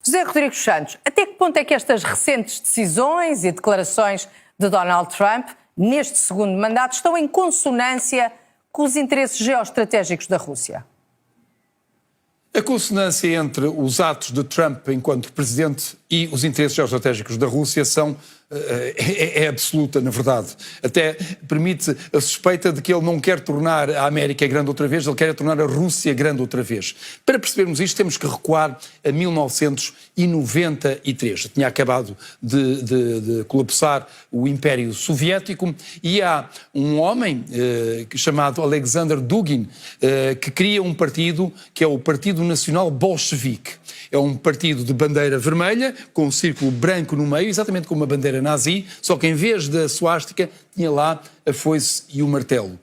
José Rodrigues Santos, até que ponto é que estas recentes decisões e declarações de Donald Trump, neste segundo mandato, estão em consonância com os interesses geoestratégicos da Rússia? A consonância entre os atos de Trump enquanto presidente e os interesses geoestratégicos da Rússia é absoluta, na verdade. Até permite a suspeita de que ele não quer tornar a América grande outra vez, ele quer tornar a Rússia grande outra vez. Para percebermos isto, temos que recuar a 1993. Tinha acabado de colapsar o Império Soviético e há um homem chamado Alexander Dugin que cria um partido que é o Partido Nacional Bolchevique. É um partido de bandeira vermelha, com um círculo branco no meio, exatamente como uma bandeira nazi, só que em vez da suástica tinha lá a foice e o martelo.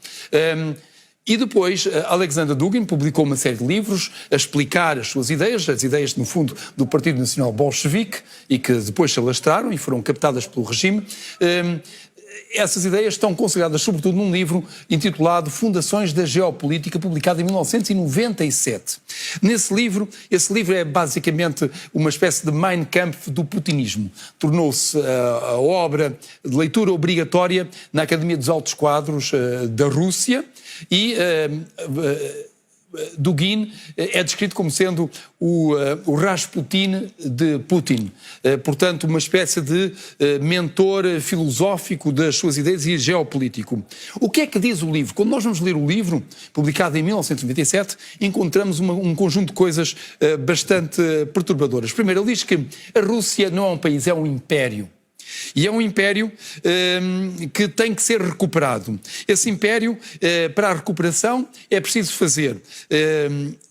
E depois Alexander Dugin publicou uma série de livros a explicar as suas ideias, as ideias, no fundo, do Partido Nacional Bolchevique, e que depois se alastraram e foram captadas pelo regime. Essas ideias estão consagradas sobretudo num livro intitulado Fundações da Geopolítica, publicado em 1997. Esse livro é basicamente uma espécie de Mein Kampf do putinismo. Tornou-se a obra de leitura obrigatória na Academia dos Altos Quadros da Rússia e Dugin é descrito como sendo o Rasputin de Putin, portanto uma espécie de mentor filosófico das suas ideias e geopolítico. O que é que diz o livro? Quando nós vamos ler o livro, publicado em 1997, encontramos um conjunto de coisas bastante perturbadoras. Primeiro, ele diz que a Rússia não é um país, é um império. E é um império que tem que ser recuperado. Esse império, para a recuperação, é preciso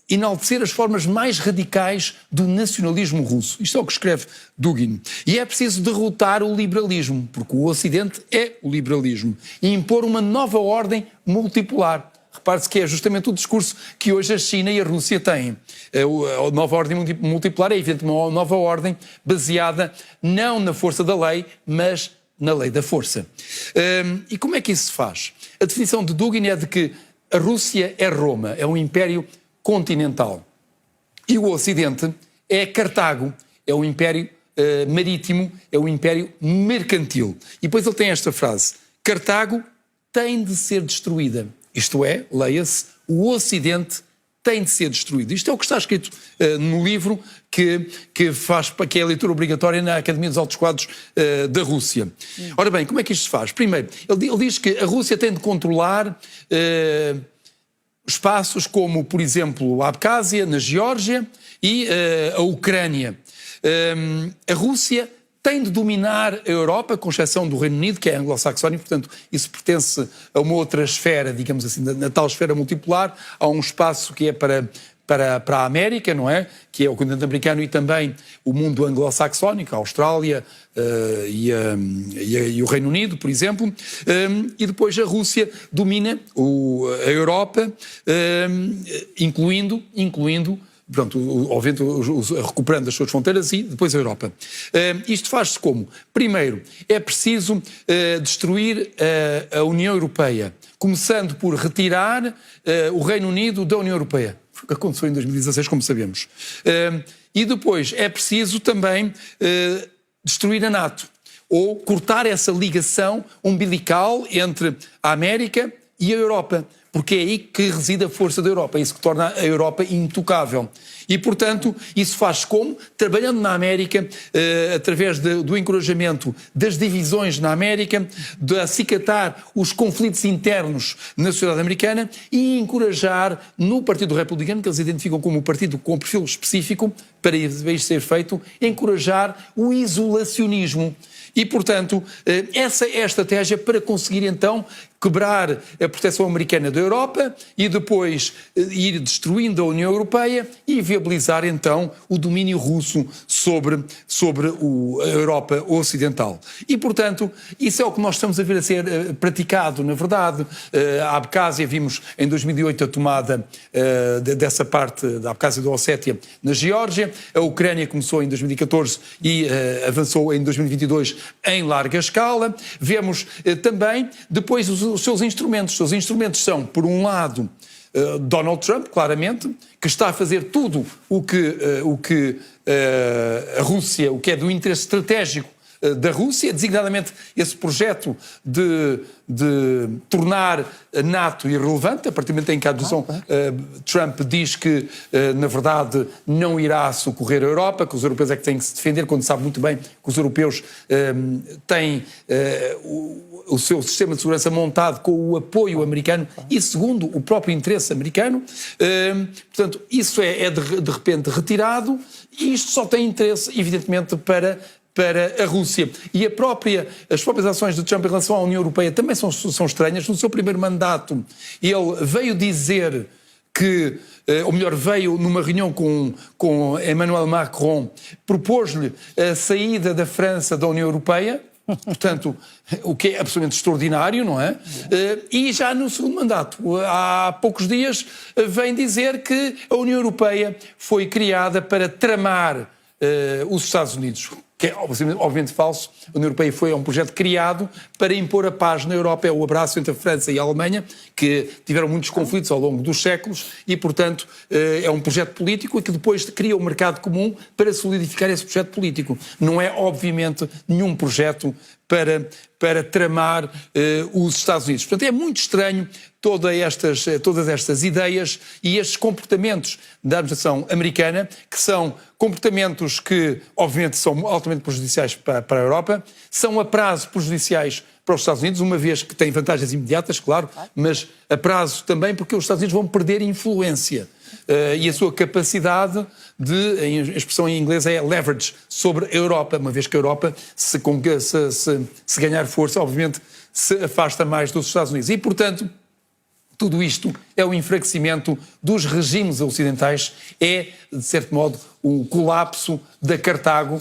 enaltecer as formas mais radicais do nacionalismo russo. Isto é o que escreve Dugin. E é preciso derrotar o liberalismo, porque o Ocidente é o liberalismo, e impor uma nova ordem multipolar. Repare-se que é justamente o discurso que hoje a China e a Rússia têm. A nova ordem multipolar é, evidentemente, uma nova ordem baseada não na força da lei, mas na lei da força. E como é que isso se faz? A definição de Dugin é de que a Rússia é Roma, é um império continental. E o Ocidente é Cartago, é um império marítimo, é um império mercantil. E depois ele tem esta frase: Cartago tem de ser destruída. Isto é, leia-se, o Ocidente tem de ser destruído. Isto é o que está escrito no livro que é a leitura obrigatória na Academia dos Altos Quadros da Rússia. Ora bem, como é que isto se faz? Primeiro, ele diz que a Rússia tem de controlar espaços como, por exemplo, a Abcásia, na Geórgia, e a Ucrânia. A Rússia tem de dominar a Europa, com exceção do Reino Unido, que é anglo-saxónico, portanto isso pertence a uma outra esfera, digamos assim, na tal esfera multipolar. Há um espaço que é para a América, não é? Que é o continente americano, e também o mundo anglo-saxónico, a Austrália e o Reino Unido, por exemplo. E depois a Rússia domina a Europa, incluindo pronto, obviamente recuperando as suas fronteiras, e depois a Europa. Isto faz-se como? Primeiro, é preciso destruir a União Europeia, começando por retirar o Reino Unido da União Europeia. Foi o que aconteceu em 2016, como sabemos. E depois é preciso também destruir a NATO, ou cortar essa ligação umbilical entre a América e a Europa, porque é aí que reside a força da Europa, é isso que torna a Europa intocável. E, portanto, isso faz como? Trabalhando na América, através do encorajamento das divisões na América, de acicatar os conflitos internos na sociedade americana e encorajar no Partido Republicano, que eles identificam como um partido com um perfil específico, para isso ser feito, encorajar o isolacionismo. E, portanto, essa é a estratégia para conseguir, então, quebrar a proteção americana da Europa e depois ir destruindo a União Europeia e viabilizar, então, o domínio russo sobre a Europa Ocidental. E, portanto, isso é o que nós estamos a ver a ser praticado, na verdade. A Abcásia, vimos em 2008 a tomada dessa parte da Abcásia e da Ossétia na Geórgia. A Ucrânia começou em 2014 e avançou em 2022 em larga escala. Vemos também depois os seus instrumentos. Os seus instrumentos são, por um lado, Donald Trump, claramente, que está a fazer tudo o que a Rússia, o que é do interesse estratégico da Rússia, designadamente esse projeto de tornar a NATO irrelevante. A partir do momento em que a adição, Trump diz que, na verdade, não irá socorrer a Europa, que os europeus é que têm que se defender, quando sabe muito bem que os europeus têm o seu sistema de segurança montado com o apoio americano e segundo o próprio interesse americano. Portanto, isso é de repente retirado e isto só tem interesse, evidentemente, para a Rússia. E as próprias ações de Trump em relação à União Europeia também são estranhas. No seu primeiro mandato, ele veio dizer que, ou melhor, veio numa reunião com Emmanuel Macron, propôs-lhe a saída da França da União Europeia, portanto, o que é absolutamente extraordinário, não é? E já no segundo mandato, há poucos dias, vem dizer que a União Europeia foi criada para tramar os Estados Unidos, que é obviamente falso. A União Europeia foi um projeto criado para impor a paz na Europa. É o abraço entre a França e a Alemanha, que tiveram muitos conflitos ao longo dos séculos e, portanto, é um projeto político e que depois cria um mercado comum para solidificar esse projeto político. Não é, obviamente, nenhum projeto para tramar os Estados Unidos. Portanto, é muito estranho todas estas ideias e estes comportamentos da administração americana, que são comportamentos que, obviamente, são altamente prejudiciais para a Europa, são a prazo prejudiciais para os Estados Unidos, uma vez que têm vantagens imediatas, claro, mas a prazo também porque os Estados Unidos vão perder influência. E a sua capacidade a expressão em inglês é leverage, sobre a Europa, uma vez que a Europa, se ganhar força, obviamente, se afasta mais dos Estados Unidos. E, portanto, tudo isto é o enfraquecimento dos regimes ocidentais, é, de certo modo, o colapso da Cartago,